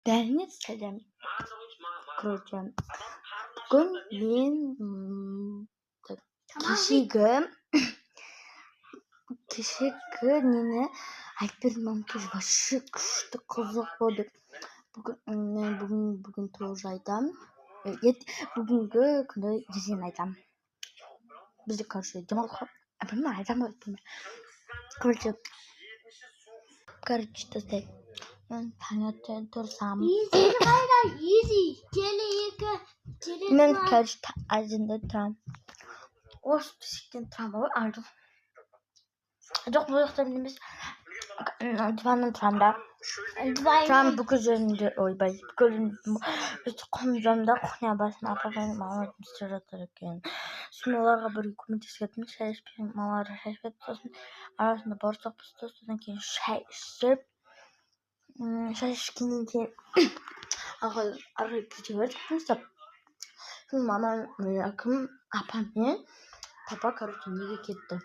Бәріне сәлем. Короче, бүгін мен кешегі нені айтып бердім, мамке вообще күшті қызық болды. Бүгін тоже айтам. Бүгінгі күнді ертең айтам. Бізде, короче, демалыс қой. Білмеймін, айтам ба айтпаймын. Короче, достар, мен таңертең тұрсам. Мен, короче, азында тұрам. Осы төсектен тұрам ғой, ардым. Жоқ, бұл жақтан емес. Диваннан тұрам да. Тұрам бүкіл жерінде, ойбай, бүкіл қомжамда кухня басын апамен мамам істеп жатыр екен. Сосын оларға бірге көмектесіп шай ішпей, мамалар шай ішпеді. Сосын арасында борсақ пісті, содан кейін шай ішіп, шай ішкеннен кейін арғы кете бердік жұмыстап. Сосын мамам, апам мен папа, короче, неге кетті?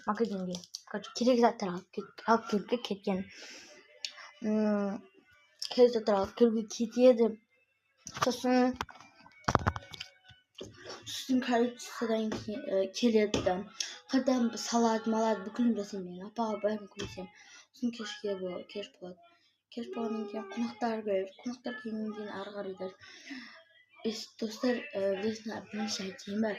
Магазинге. Короче, керек заттар алып келуге кеткен. Керек заттар алып келуге кетеді. Сосын короче, содан кейін келеді. Қырдан салат, малат бүкілін жасаймын мен. Апаға бәрін көмектесемін. Сосын кеш болады. Кеш болғаннан кейін қонақтар келеді. Қонақтар келгеннен кейін ары қарай достар, бірінші айтайын ба?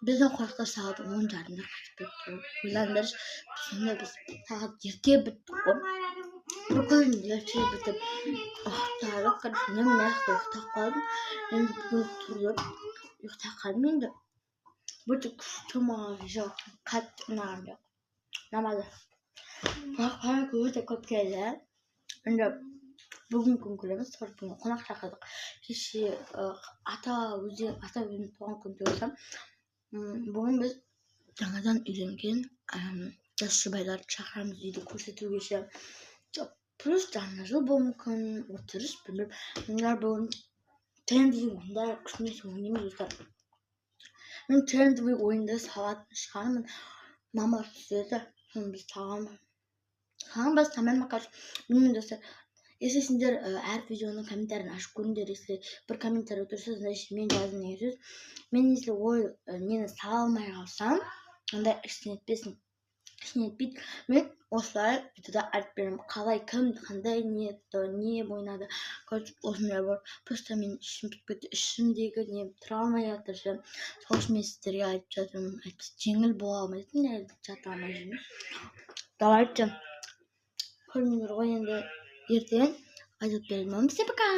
Біздің қонақтар сағат 10:30-да қайтып кетті. Ойлаңдаршы, сонда біз сағат ерте біттік қой. Бүкіл ерте бітіп ұйықтадық. Короче, мен мынақты ұйықтап қалдым. Енді бүгін тұрып ұйықтап қалдым енді. Бүйтіп күшті маған жоқ. Қатты ұнаған жоқ. Ұнамады. Қонақ өте көп келді. Енді бүгін күн көреміз. Бүгін қонақ шақырдық. Кеше ата өзінің туған күнін тойласам. Бүгін біз жаңадан үйленген жас жұбайларды шақырамыз үйді көрсетуге ше. Плюс жаңа жыл болуы мүмкін, отырыс, білмеймін. Олар бүгін трендовый ойындар күшінесе ойнаймыз достар. Мен трендовый ойынды салатын шығармын. Мама түседі. Соны біз саламыз тамамен короче. Білмеймін достар. Если сендер әр видеоның комментариясын ашып көріңдер, если бір комментарий отырса, значит мен жаздым деген сөз. Мен если нені сала алмай қалсам, онда ештеңе етпейді. Мен осылай видеода айтып беремін. Қалай, кім, қандай не ойнады. Короче, осындай бар. Просто мен ішім пітіп кетті. Ішімдегі не тұра алмай жатыр. Сол үшін мен сіздерге айтып жатырмын. Жеңіл бола алмайтын, жата алмай жүрмін. Давайте. Көріңдер ғой енді ертең айтып беремін. Всем пока!